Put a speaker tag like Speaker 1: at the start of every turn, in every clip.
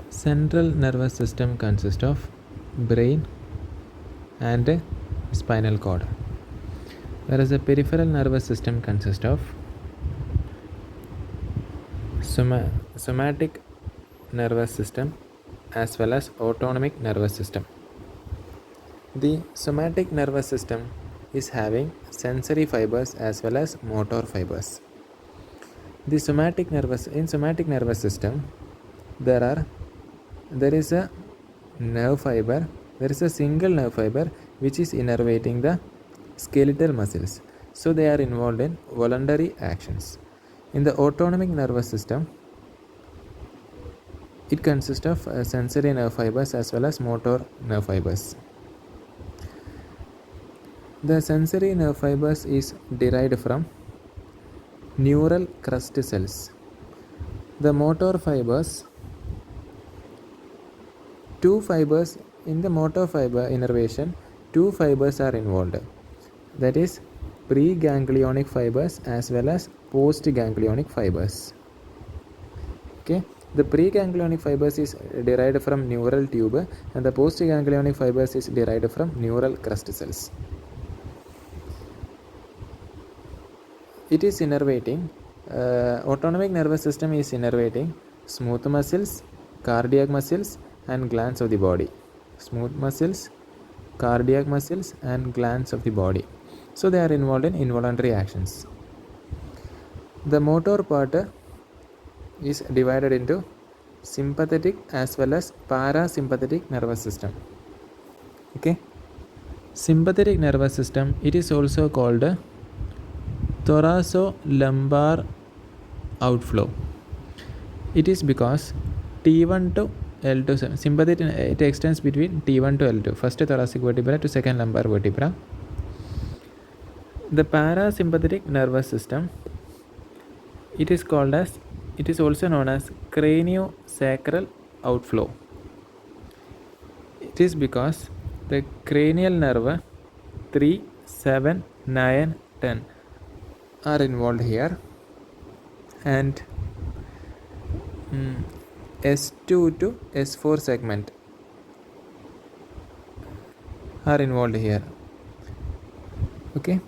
Speaker 1: Central nervous system consists of brain and spinal cord, whereas the peripheral nervous system consists of somatic nervous system as well as autonomic nervous system. The somatic nervous system is having sensory fibers as well as motor fibers. The somatic nervous system, there is a nerve fiber. There is a single nerve fiber which is innervating the skeletal muscles. So they are involved in voluntary actions. In the autonomic nervous system, it consists of sensory nerve fibers as well as motor nerve fibers. The sensory nerve fibers is derived from neural crust cells. The motor fibers, two fibers in the motor fiber innervation, two fibers are involved. That is preganglionic fibers as well as postganglionic fibers. Okay. The preganglionic fibers is derived from neural tube and the postganglionic fibers is derived from neural crust cells. It is innervating, autonomic nervous system is innervating smooth muscles, cardiac muscles and glands of the body. Smooth muscles, cardiac muscles and glands of the body. So they are involved in involuntary actions. The motor part is divided into sympathetic as well as parasympathetic nervous system. Okay. Sympathetic nervous system, it is also called thoracolumbar outflow. It is because T1 to L2 sympathetic, it extends between T1 to L2, first thoracic vertebra to second lumbar vertebra. The parasympathetic nervous system, it is also known as craniosacral outflow. It is because the cranial nerve 3, 7, 9, 10 are involved here, and S2 to S4 segment are involved here. Okay.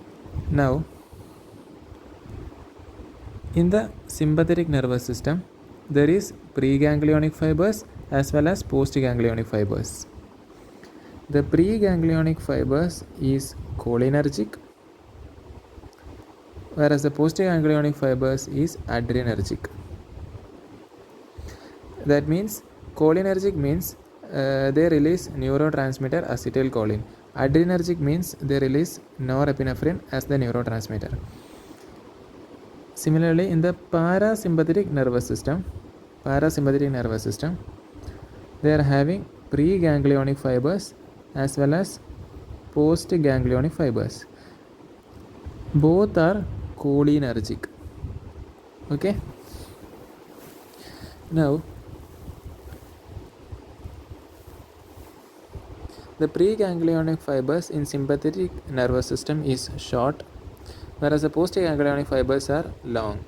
Speaker 1: Now, in the sympathetic nervous system, there is preganglionic fibers as well as postganglionic fibers. The preganglionic fibers is cholinergic, whereas the postganglionic fibers is adrenergic. That means cholinergic means they release neurotransmitter acetylcholine. Adrenergic means they release norepinephrine as the neurotransmitter. Similarly, in the parasympathetic nervous system, they are having preganglionic fibers as well as postganglionic fibers. Both are cholinergic. Okay. Now, the preganglionic fibers in sympathetic nervous system is short, whereas the postganglionic fibers are long.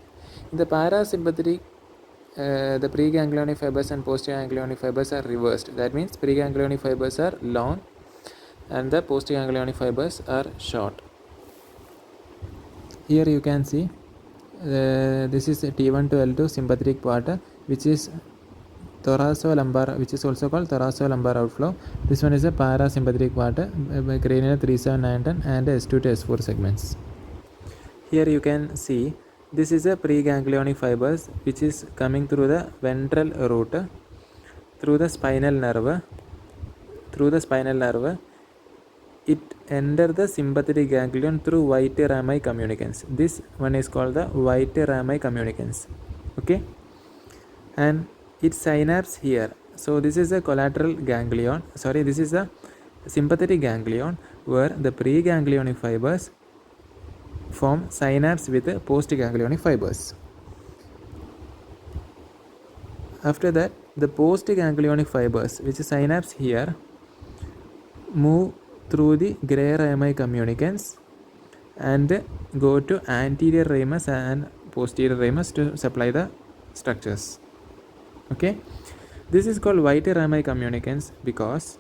Speaker 1: In the parasympathetic, the preganglionic fibers and postganglionic fibers are reversed. That means preganglionic fibers are long and the postganglionic fibers are short. Here you can see this is T1 to L2 sympathetic part, which is thoracolumbar, which is also called thoracolumbar outflow. This one is a parasympathetic part, cranial 3, 7, 9, 10 and S2 to S4 segments. Here you can see this is a preganglionic fibers which is coming through the ventral root, through the spinal nerve. It enters the sympathetic ganglion through white rami communicans. This one is called the white rami communicans. Okay. And it synapse here. So this is a collateral ganglion. This is a sympathetic ganglion where the preganglionic fibers form synapse with the postganglionic fibers. After that, the postganglionic fibers, which is synapse here, move through the gray rami communicans and go to anterior ramus and posterior ramus to supply the structures. Okay. This is called white rami communicants because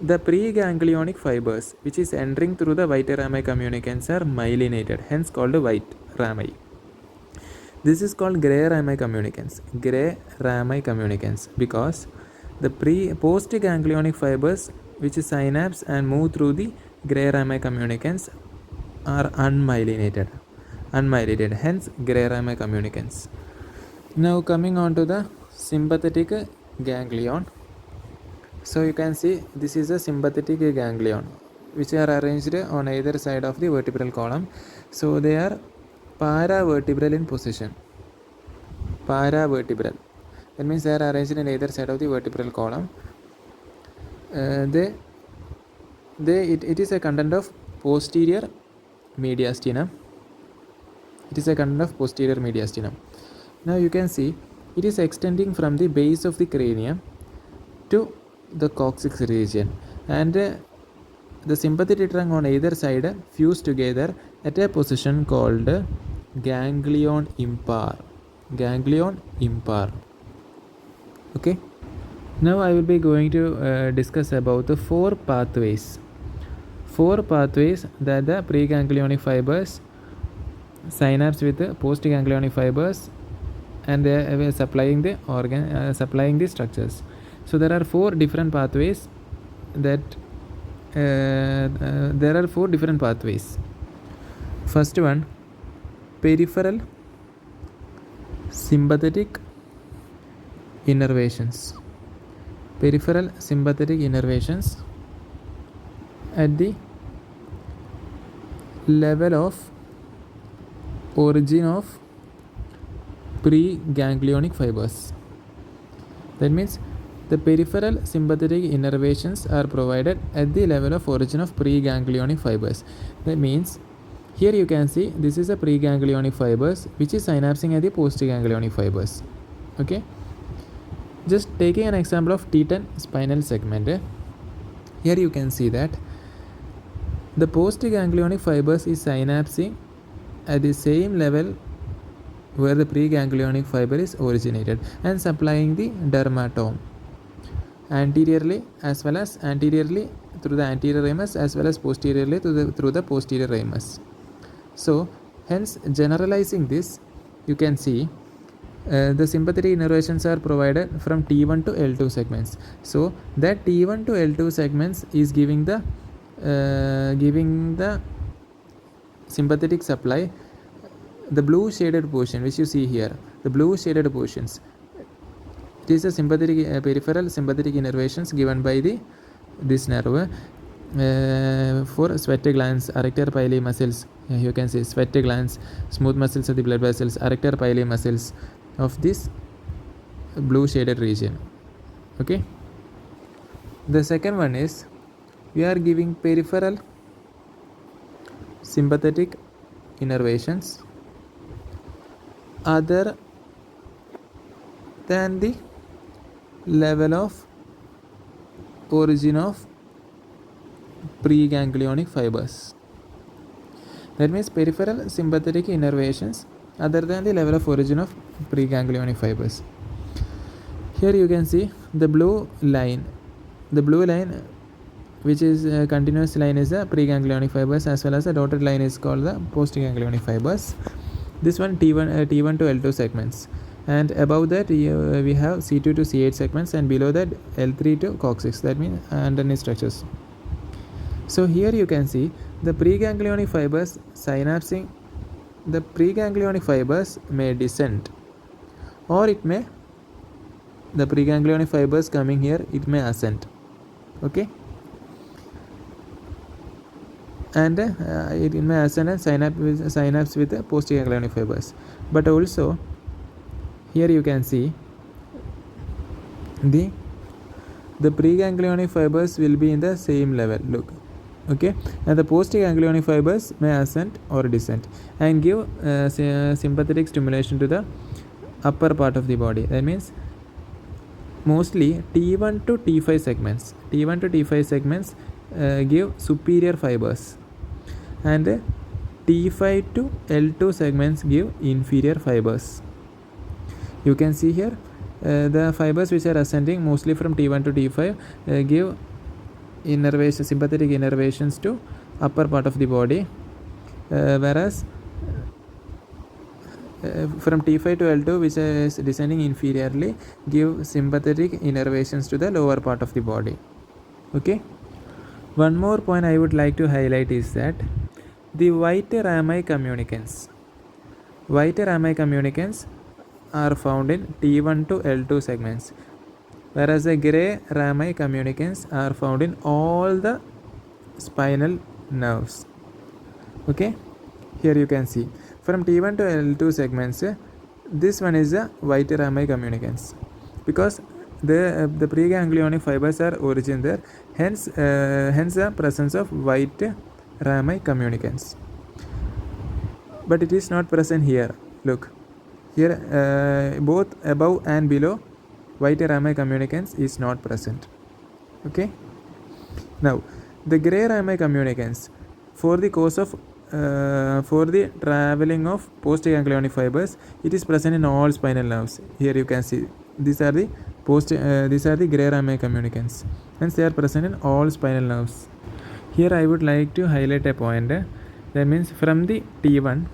Speaker 1: the preganglionic fibers which is entering through the white rami communicants are myelinated, hence called white rami. This is called gray rami communicants because the post-ganglionic fibers which is synapse and move through the gray rami communicants are unmyelinated, hence gray rami communicants. Now coming on to the sympathetic ganglion. So you can see this is a sympathetic ganglion which are arranged on either side of the vertebral column. So they are paravertebral in position. Paravertebral. That means they are arranged in either side of the vertebral column. It is a content of posterior mediastinum. Now you can see it is extending from the base of the cranium to the coccyx region, and the sympathetic trunk on either side fuse together at a position called ganglion impar. Okay. Now I will be going to discuss about the four pathways that the preganglionic fibers synapse with the postganglionic fibers, and they are supplying the supplying the structures. So there are four different pathways First one, peripheral sympathetic innervations. At the level of origin of preganglionic fibers. That means the peripheral sympathetic innervations are provided at the level of origin of preganglionic fibers. That means here you can see this is a preganglionic fibers which is synapsing at the postganglionic fibers. Okay. Just taking an example of T10 spinal segment. Here you can see that the postganglionic fibers is synapsing at the same level where the preganglionic fiber is originated and supplying the dermatome anteriorly through the anterior ramus as well as posteriorly through the posterior ramus. So hence generalizing this, you can see the sympathetic innervations are provided from T1 to L2 segments. So that T1 to L2 segments is giving the sympathetic supply. The blue shaded portion which you see here, the blue shaded portions, it is a sympathetic peripheral sympathetic innervations given by this nerve for sweat glands, arrector pili muscles. You can see sweat glands, smooth muscles of the blood vessels, arrector pili muscles of this blue shaded region. Okay. The second one is we are giving peripheral sympathetic innervations other than the level of origin of preganglionic fibers. That means peripheral sympathetic innervations other than the level of origin of preganglionic fibers. Here you can see the blue line which is a continuous line is the preganglionic fibers, as well as the dotted line is called the postganglionic fibers. This one T1 to L2 segments, and above that we have C2 to C8 segments, and below that L3 to coccyx, that means underneath structures. So here you can see the preganglionic fibers synapsing. The preganglionic fibers may descend, or the preganglionic fibers coming here, it may ascend. Okay. And it may ascend and synapse with the postganglionic fibers. But also here you can see the preganglionic fibers will be in the same level. Look. Okay. And the postganglionic fibers may ascend or descend and give sympathetic stimulation to the upper part of the body. That means mostly T1 to T5 segments give superior fibers, and T5 to L2 segments give inferior fibers. You can see here The fibers which are ascending mostly from T1 to T5 give innervation, sympathetic innervations to upper part of the body, whereas from T5 to L2, which is descending inferiorly, give sympathetic innervations to the lower part of the body. Okay. One more point I would like to highlight is that the white rami communicants. White rami communicants are found in T1 to L2 segments, whereas the gray rami communicants are found in all the spinal nerves. Okay, here you can see from T1 to L2 segments, this one is the white rami communicants, because the preganglionic fibers are origin there, hence the presence of white rami communicants. But it is not present here. Look here, both above and below white rami communicants is not present. Okay, now the gray rami communicants, for the cause of for the traveling of postganglionic fibers, it is present in all spinal nerves. Here you can see these are the gray rami communicants, hence they are present in all spinal nerves. Here I would like to highlight a point, that means from the T1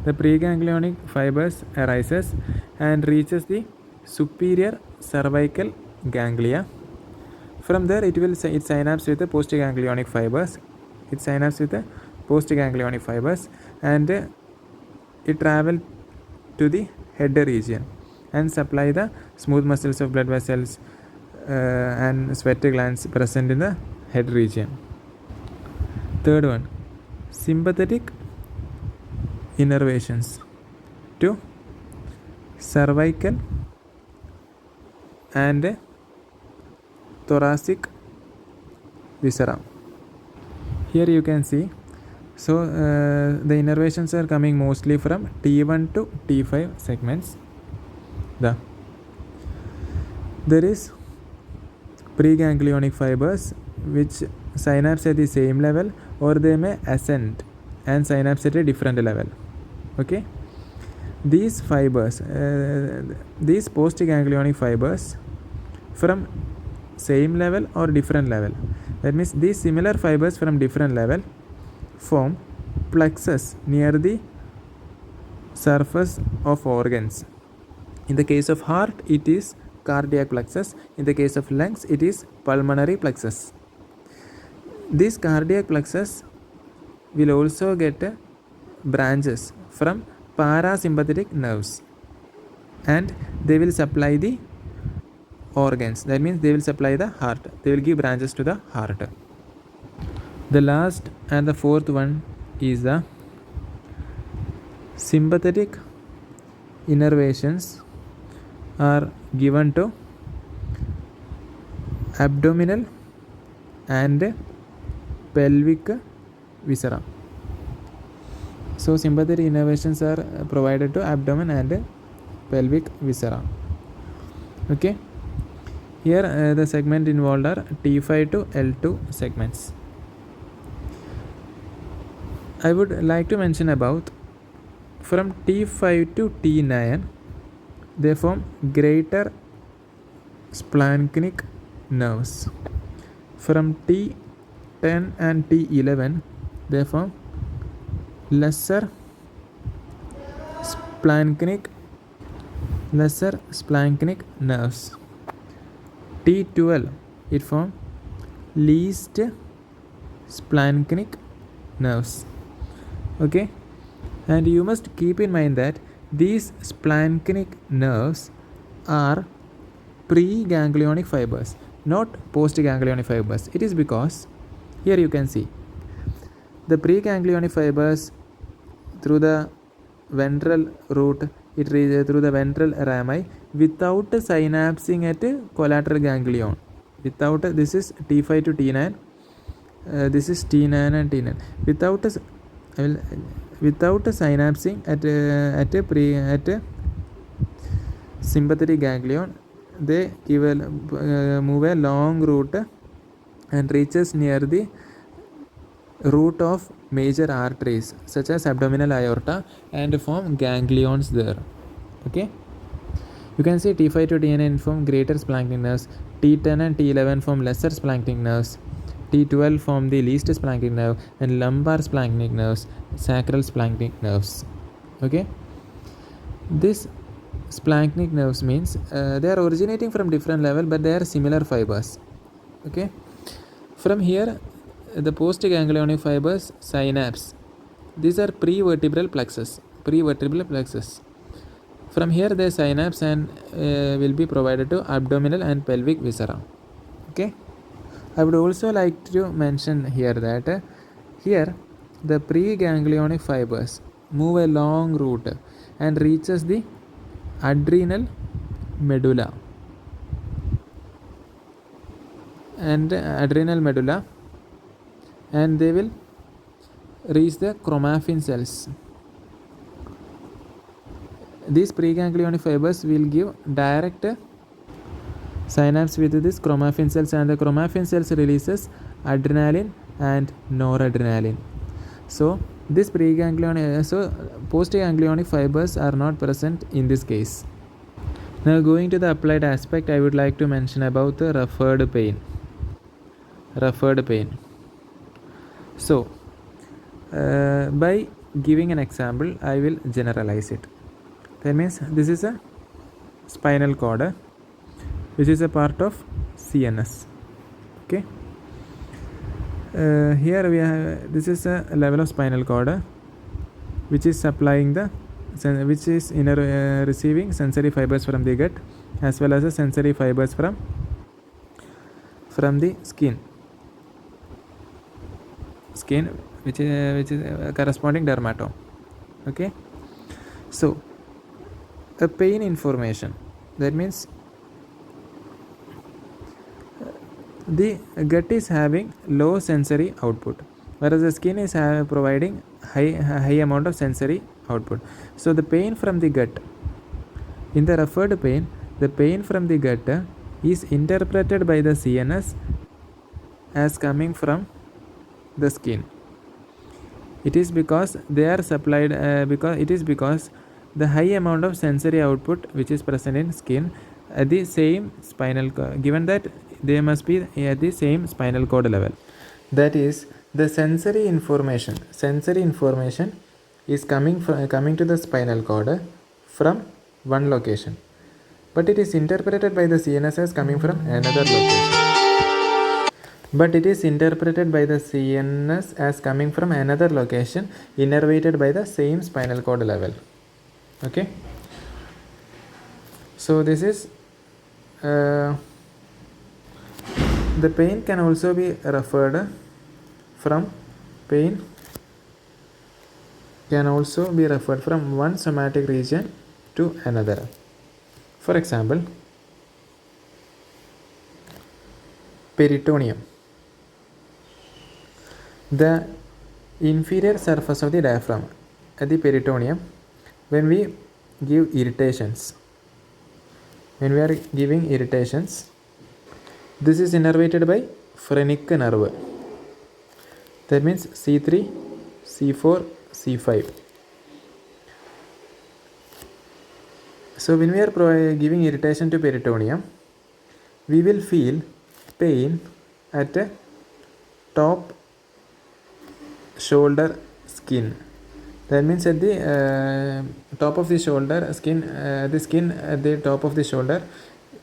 Speaker 1: the preganglionic fibers arises and reaches the superior cervical ganglia. From there it synapse with the postganglionic fibers. It synapse with the postganglionic fibers and it travel to the head region and supply the smooth muscles of blood vessels and sweat glands present in the head region. Third one, sympathetic innervations to cervical and thoracic viscera. Here you can see, so the innervations are coming mostly from T1 to T5 segments. There is preganglionic fibers which synapse at the same level, or they may ascend and synapse at a different level. Okay, these fibers, these postganglionic fibers from same level or different level, that means these similar fibers from different level form plexus near the surface of organs. In the case of heart, it is cardiac plexus. In the case of lungs, it is pulmonary plexus. This cardiac plexus will also get branches from parasympathetic nerves, and they will supply the organs. That means they will supply the heart. They will give branches to the heart. The last and the fourth one is the sympathetic innervations are given to abdominal and pelvic viscera. So sympathetic innervations are provided to abdomen and pelvic viscera. Okay, here the segment involved are T5 to L2 segments. I would like to mention about from T5 to T9, they form greater splanchnic nerves. From T10 and T11, they form lesser splanchnic nerves. T12, it forms least splanchnic nerves. Okay, and you must keep in mind that these splanchnic nerves are preganglionic fibers, not postganglionic fibers. It is because here you can see the preganglionic fibers through the ventral root, it reaches through the ventral rami without synapsing at collateral ganglion. Without, this is T5 to T9, this is T9 and T9. Without synapsing at sympathetic ganglion, they move a long route and reaches near the root of major arteries such as abdominal aorta and form ganglions there. Okay, You can see T5 to T9 form greater splanchnic nerves, T10 and T11 form lesser splanchnic nerves, T12 form the least splanchnic nerve, and lumbar splanchnic nerves, sacral splanchnic nerves. Okay, this splanchnic nerves means they are originating from different level, but they are similar fibers. Okay, from here the postganglionic fibers, synapse, these are prevertebral plexus. From here the synapse and will be provided to abdominal and pelvic viscera. Okay, I would also like to mention here that here the preganglionic fibers move a long route and reaches the adrenal medulla and they will reach the chromaffin cells. These preganglionic fibers will give direct synapse with this chromaffin cells, and the chromaffin cells releases adrenaline and noradrenaline. So this postganglionic fibers are not present in this case. Now going to the applied aspect, I would like to mention about the referred pain. So by giving an example, I will generalize it. That means this is a spinal cord which is a part of CNS. Okay, here we have, this is a level of spinal cord which is supplying receiving sensory fibers from the gut, as well as the sensory fibers from the skin which is corresponding dermatome. Okay, so a pain information, that means the gut is having low sensory output, whereas the skin is providing high amount of sensory output. So the pain from the gut, in the referred pain, the pain from the gut is interpreted by the CNS as coming from the skin. It is because they are supplied because the high amount of sensory output which is present in skin at the same spinal cord, given that they must be at the same spinal cord level. That is, the sensory information is coming to the spinal cord from one location, but it is interpreted by the CNS as coming from another location. Innervated by the same spinal cord level. Okay, so this is the pain can also be referred from one somatic region to another. For example, peritoneum, the inferior surface of the diaphragm at the peritoneum. When we are giving irritations, this is innervated by phrenic nerve. That means C3, C4, C5. So when we are giving irritation to peritoneum, we will feel pain at the top shoulder skin. That means at the top of the shoulder skin, the skin at the top of the shoulder,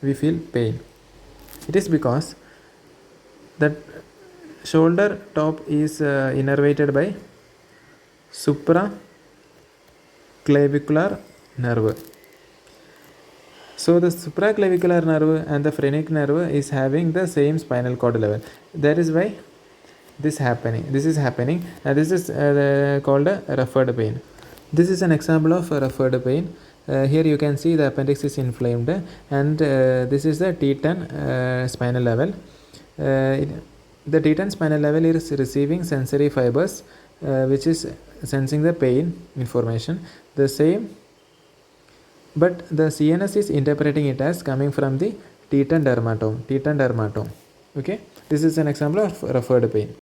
Speaker 1: we feel pain. It is because that shoulder top is innervated by supraclavicular nerve. So the supraclavicular nerve and the phrenic nerve is having the same spinal cord level. That is why this is happening, and this is called a referred pain. This is an example of a referred pain. Here you can see the appendix is inflamed, and this is the T10 spinal level. The T10 spinal level is receiving sensory fibers which is sensing the pain information. The same, but the CNS is interpreting it as coming from the T10 dermatome. Okay, this is an example of referred pain.